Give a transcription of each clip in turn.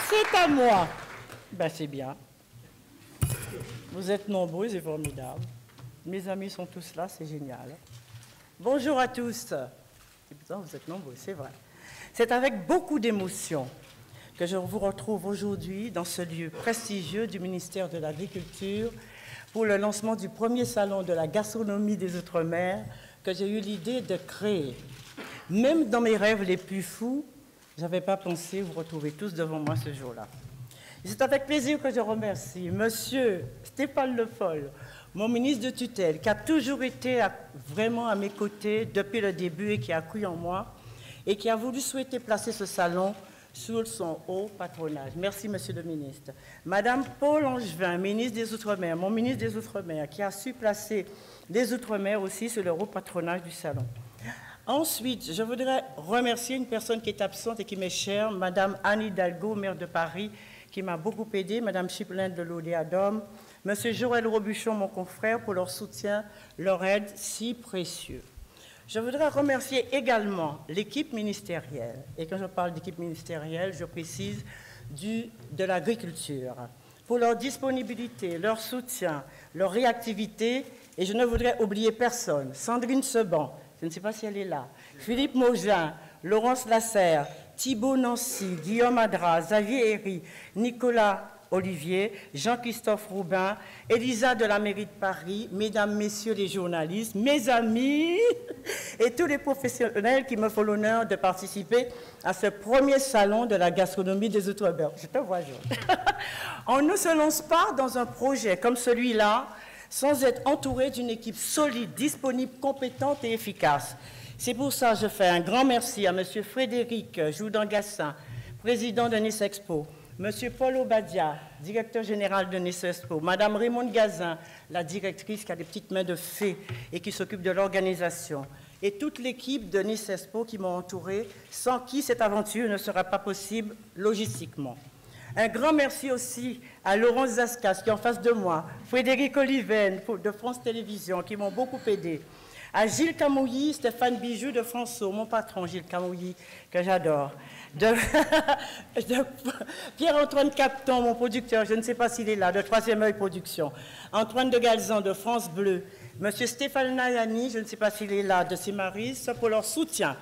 C'est à moi. Ben, c'est bien. Vous êtes nombreux, c'est formidable. Mes amis sont tous là, c'est génial. Bonjour à tous. Et putain, vous êtes nombreux, c'est vrai. C'est avec beaucoup d'émotion que je vous retrouve aujourd'hui dans ce lieu prestigieux du ministère de l'Agriculture pour le lancement du premier salon de la gastronomie des Outre-mer que j'ai eu l'idée de créer. Même dans mes rêves les plus fous, je n'avais pas pensé vous retrouver tous devant moi ce jour-là. C'est avec plaisir que je remercie Monsieur Stéphane Le Foll, mon ministre de tutelle, qui a toujours été vraiment à mes côtés depuis le début et qui a cru en moi et qui a voulu souhaiter placer ce salon sous son haut patronage. Merci, Monsieur le ministre. Madame Paul Angevin, ministre des Outre-mer, mon ministre des Outre-mer, qui a su placer les Outre-mer aussi sous le haut patronage du salon. Ensuite, je voudrais remercier une personne qui est absente et qui m'est chère, Madame Anne Hidalgo, maire de Paris, qui m'a beaucoup aidé, Madame Chiplin de l'Odéadome, Monsieur Joël Robuchon, mon confrère, pour leur soutien, leur aide si précieux. Je voudrais remercier également l'équipe ministérielle, et quand je parle d'équipe ministérielle, je précise de l'agriculture, pour leur disponibilité, leur soutien, leur réactivité, et je ne voudrais oublier personne. Sandrine Seban, je ne sais pas si elle est là, Philippe Maugin, Laurence Lasserre, Thibault Nancy, Guillaume Adra, Xavier Herry, Nicolas Olivier, Jean-Christophe Roubin, Elisa de la mairie de Paris, mesdames, messieurs les journalistes, mes amis et tous les professionnels qui me font l'honneur de participer à ce premier salon de la gastronomie des Outre-mer. Je te vois, Georges. On ne se lance pas dans un projet comme celui-là sans être entouré d'une équipe solide, disponible, compétente et efficace. C'est pour ça que je fais un grand merci à M. Frédéric Joudan-Gassin, président de Nice Expo, M. Paul Obadia, directeur général de Nice Expo, Mme Raymonde Gazin, la directrice qui a des petites mains de fée et qui s'occupe de l'organisation, et toute l'équipe de Nice Expo qui m'ont entouré, sans qui cette aventure ne sera pas possible logistiquement. Un grand merci aussi à Laurence Zascas qui est en face de moi, Frédéric Oliven de France Télévisions qui m'ont beaucoup aidé, à Gilles Camouilly, Stéphane Bijou de François, mon patron Gilles Camouilly, que j'adore, de Pierre-Antoine Capton, mon producteur, je ne sais pas s'il est là, de Troisième Œil Production, Antoine de Galzan de France Bleu, M. Stéphane Nayani, je ne sais pas s'il est là, de Simaris, pour leur soutien.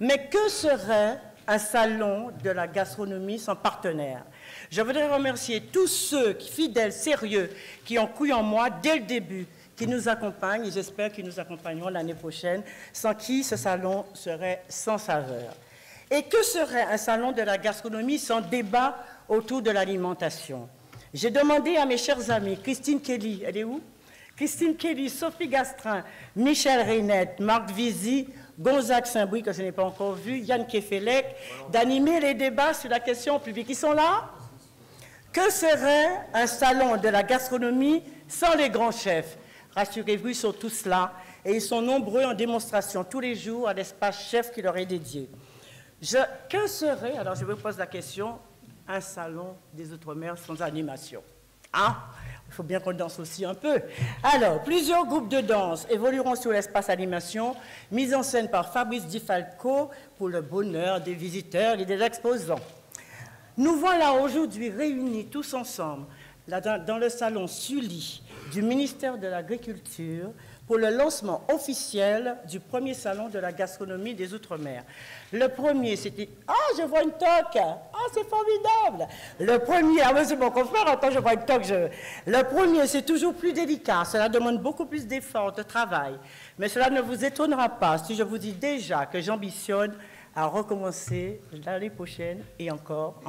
Mais que serait un salon de la gastronomie sans partenaire? Je voudrais remercier tous ceux fidèles, sérieux, qui ont cru en moi dès le début, qui nous accompagnent, et j'espère qu'ils nous accompagneront l'année prochaine, sans qui ce salon serait sans saveur. Et que serait un salon de la gastronomie sans débat autour de l'alimentation? J'ai demandé à mes chers amis, Christine Kelly, elle est où? Christine Kelly, Sophie Gastrin, Michel Reynette, Marc Vizy, Gonzague Saint-Bouy, que je n'ai pas encore vu, Yann Kefelec, d'animer les débats sur la question publique. Ils sont là? Que serait un salon de la gastronomie sans les grands chefs? Rassurez-vous, ils sont tous là et ils sont nombreux en démonstration tous les jours à l'espace chef qui leur est dédié. Que serait, alors je vous pose la question, un salon des Outre-mer sans animation? Hein? Il faut bien qu'on danse aussi un peu. Alors, plusieurs groupes de danse évolueront sur l'espace animation, mis en scène par Fabrice Di Falco pour le bonheur des visiteurs et des exposants. Nous voilà aujourd'hui réunis tous ensemble là, dans le salon Sully du ministère de l'Agriculture pour le lancement officiel du premier salon de la gastronomie des Outre-mer. Le premier, c'était « Ah, je vois une toque! Ah, c'est formidable !» Le premier, ah, c'est mon confrère, quand je vois une toque, Le premier, c'est toujours plus délicat. Cela demande beaucoup plus d'efforts, de travail. Mais cela ne vous étonnera pas si je vous dis déjà que j'ambitionne à recommencer l'année prochaine et encore.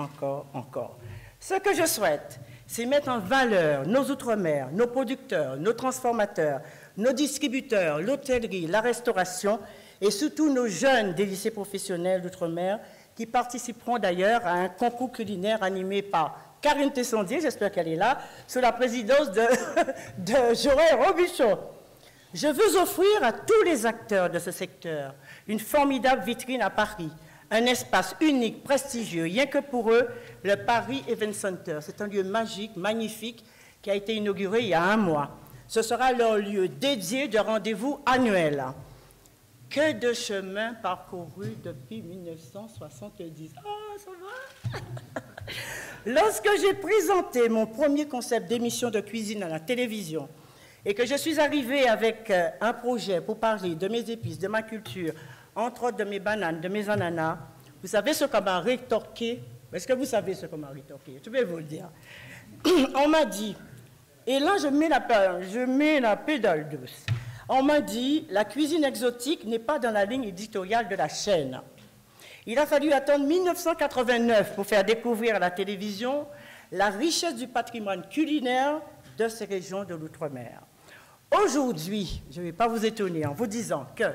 Ce que je souhaite, c'est mettre en valeur nos Outre-mer, nos producteurs, nos transformateurs, nos distributeurs, l'hôtellerie, la restauration et surtout nos jeunes des lycées professionnels d'Outre-mer qui participeront d'ailleurs à un concours culinaire animé par Karine Tessondier, j'espère qu'elle est là, sous la présidence de Joël Robuchon. Je veux offrir à tous les acteurs de ce secteur une formidable vitrine à Paris, un espace unique, prestigieux, rien que pour eux, le Paris Event Center. C'est un lieu magique, magnifique, qui a été inauguré il y a un mois. Ce sera leur lieu dédié de rendez-vous annuel. Que de chemin parcouru depuis 1970. Oh, ça va? Lorsque j'ai présenté mon premier concept d'émission de cuisine à la télévision et que je suis arrivée avec un projet pour parler de mes épices, de ma culture, entre autres de mes bananes, de mes ananas, vous savez ce qu'on m'a rétorqué? Est-ce que vous savez ce qu'on m'a rétorqué? Je vais vous le dire. On m'a dit, et là je mets la pédale douce, on m'a dit la cuisine exotique n'est pas dans la ligne éditoriale de la chaîne. Il a fallu attendre 1989 pour faire découvrir à la télévision la richesse du patrimoine culinaire de ces régions de l'outre-mer. Aujourd'hui, je ne vais pas vous étonner en vous disant que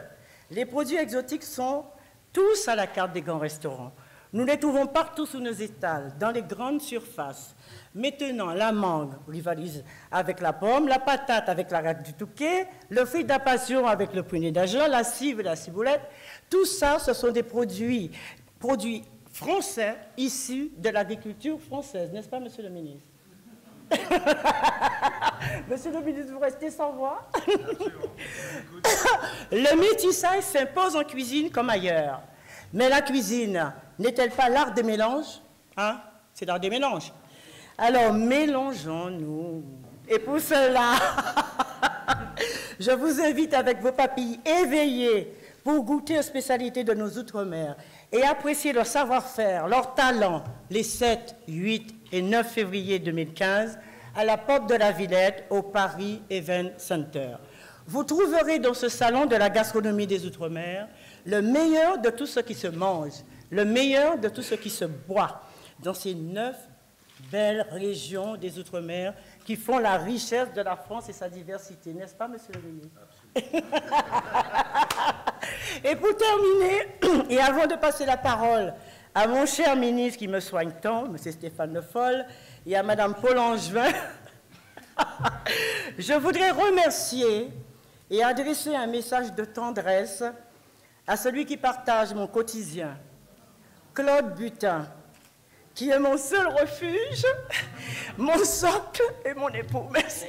les produits exotiques sont tous à la carte des grands restaurants. Nous les trouvons partout sous nos étals, dans les grandes surfaces. Maintenant, la mangue rivalise avec la pomme, la patate avec la rate du Touquet, le fruit de la passion avec le prunier d'Agen, la cive et la ciboulette. Tout ça, ce sont des produits français issus de l'agriculture française. N'est-ce pas, monsieur le ministre? Monsieur le ministre, vous restez sans voix? Le métissage s'impose en cuisine comme ailleurs. Mais la cuisine n'est-elle pas l'art des mélanges? Hein? C'est l'art des mélanges. Alors, mélangeons-nous. Et pour cela, je vous invite avec vos papilles éveillées pour goûter aux spécialités de nos Outre-mer et apprécier leur savoir-faire, leur talent, les 7, 8 et 9 février 2015 à la Porte de la Villette au Paris Event Center. Vous trouverez dans ce salon de la gastronomie des Outre-mer le meilleur de tout ce qui se mange, le meilleur de tout ce qui se boit dans ces 9 belles régions des Outre-mer qui font la richesse de la France et sa diversité. N'est-ce pas, monsieur le ministre? Et pour terminer, et avant de passer la parole à mon cher ministre qui me soigne tant, monsieur Stéphane Le Foll, et à madame Paul Angevin, je voudrais remercier et adresser un message de tendresse à celui qui partage mon quotidien, Claude Butin, qui est mon seul refuge, mon socle et mon époux. Merci.